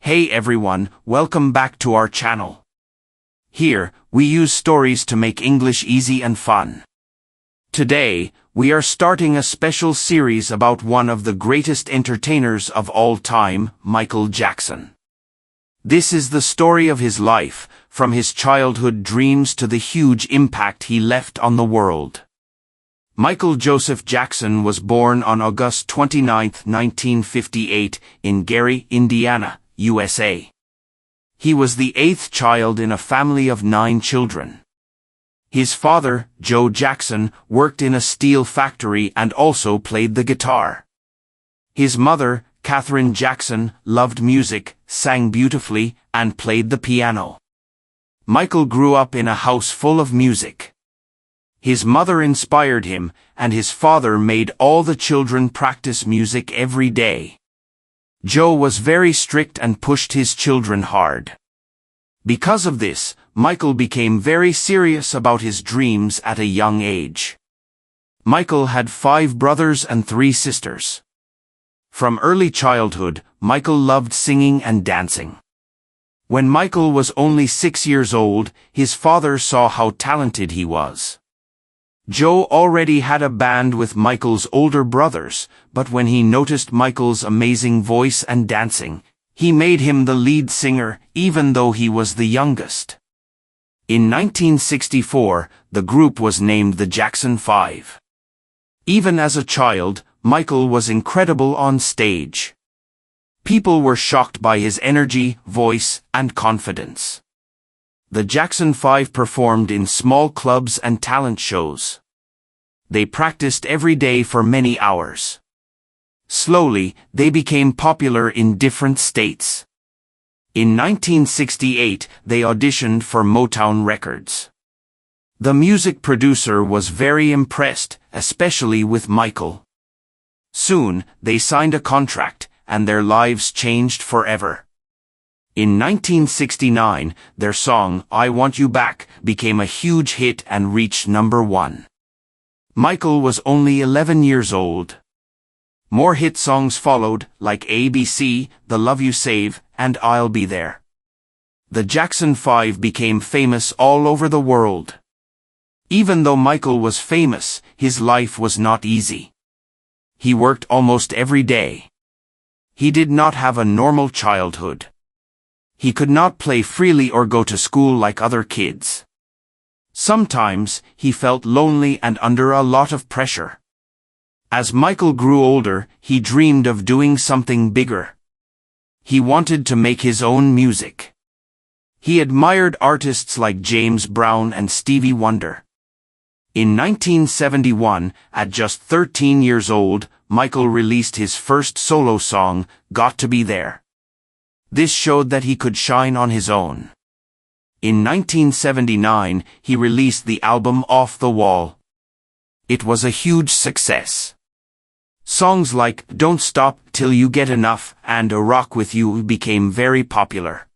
Hey everyone, welcome back to our channel. Here, we use stories to make English easy and fun. Today, we are starting a special series about one of the greatest entertainers of all time, Michael Jackson. This is the story of his life, from his childhood dreams to the huge impact he left on the world. Michael Joseph Jackson was born on August 29, 1958, in Gary, Indiana, USA. He was the eighth child in a family of 9 children. His father, Joe Jackson, worked in a steel factory and also played the guitar. His mother, Catherine Jackson, loved music, sang beautifully, and played the piano. Michael grew up in a house full of music. His mother inspired him, and his father made all the children practice music every day. Joe was very strict and pushed his children hard. Because of this, Michael became very serious about his dreams at a young age. Michael had 5 brothers and 3 sisters. From early childhood, Michael loved singing and dancing. When Michael was only 6 years old, his father saw how talented he was. Joe already had a band with Michael's older brothers, but when he noticed Michael's amazing voice and dancing, he made him the lead singer, even though he was the youngest. In 1964, the group was named the Jackson 5. Even as a child, Michael was incredible on stage. People were shocked by his energy, voice, and confidence. The Jackson 5 performed in small clubs and talent shows. They practiced every day for many hours. Slowly, they became popular in different states. In 1968, they auditioned for Motown Records. The music producer was very impressed, especially with Michael. Soon, they signed a contract, and their lives changed forever. In 1969, their song, I Want You Back, became a huge hit and reached number 1. Michael was only 11 years old. More hit songs followed, like ABC, The Love You Save, and I'll Be There. The Jackson 5 became famous all over the world. Even though Michael was famous, his life was not easy. He worked almost every day. He did not have a normal childhood. He could not play freely or go to school like other kids. Sometimes, he felt lonely and under a lot of pressure. As Michael grew older, he dreamed of doing something bigger. He wanted to make his own music. He admired artists like James Brown and Stevie Wonder. In 1971, at just 13 years old, Michael released his first solo song, Got to Be There. This showed that he could shine on his own. In 1979, he released the album Off the Wall. It was a huge success. Songs like Don't Stop Till You Get Enough and A Rock With You became very popular.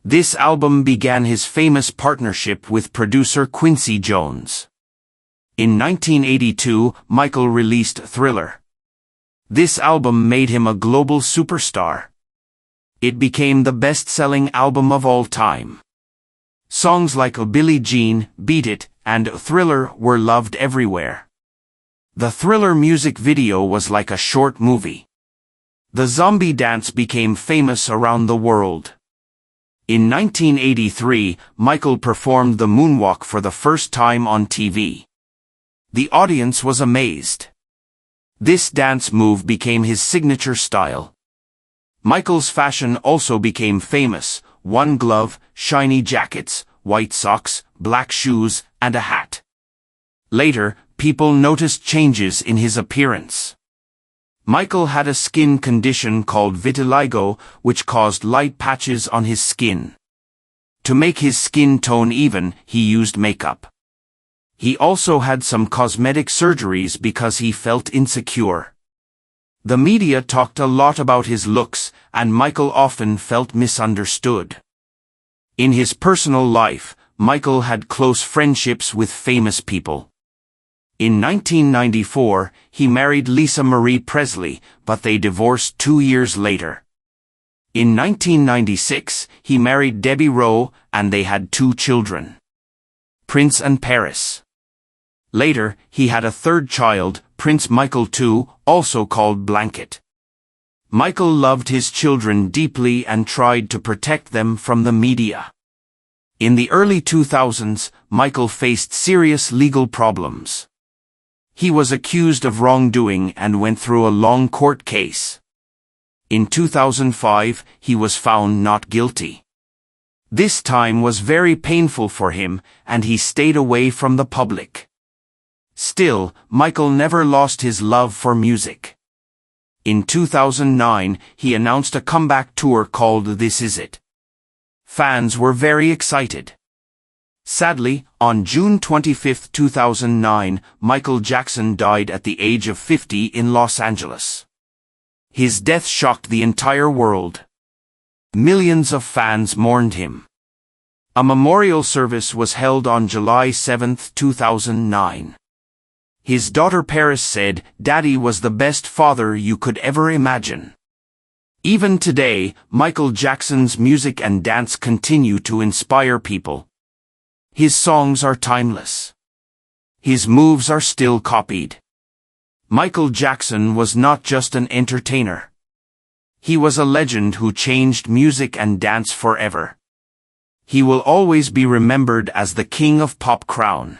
This album began his famous partnership with producer Quincy Jones. In 1982, Michael released Thriller. This album made him a global superstar. It became the best-selling album of all time. Songs like Billie Jean, Beat It, and Thriller were loved everywhere. The Thriller music video was like a short movie. The zombie dance became famous around the world. In 1983, Michael performed the moonwalk for the first time on TV. The audience was amazed. This dance move became his signature style. Michael's fashion also became famous: one glove, shiny jackets, white socks, black shoes, and a hat. Later, people noticed changes in his appearance. Michael had a skin condition called vitiligo, which caused light patches on his skin. To make his skin tone even, he used makeup. He also had some cosmetic surgeries because he felt insecure. The media talked a lot about his looks, and Michael often felt misunderstood. In his personal life, Michael had close friendships with famous people. In 1994, he married Lisa Marie Presley, but they divorced 2 years later. In 1996, he married Debbie Rowe, and they had 2 children, Prince and Paris. Later, he had a 3rd child, Prince Michael II, also called Blanket. Michael loved his children deeply and tried to protect them from the media. In the early 2000s, Michael faced serious legal problems. He was accused of wrongdoing and went through a long court case. In 2005, he was found not guilty. This time was very painful for him, and he stayed away from the public. Still, Michael never lost his love for music. In 2009, he announced a comeback tour called This Is It. Fans were very excited. Sadly, on June 25, 2009, Michael Jackson died at the age of 50 in Los Angeles. His death shocked the entire world. Millions of fans mourned him. A memorial service was held on July 7, 2009. His daughter Paris said, "Daddy was the best father you could ever imagine." Even today, Michael Jackson's music and dance continue to inspire people. His songs are timeless. His moves are still copied. Michael Jackson was not just an entertainer. He was a legend who changed music and dance forever. He will always be remembered as the king of pop crown.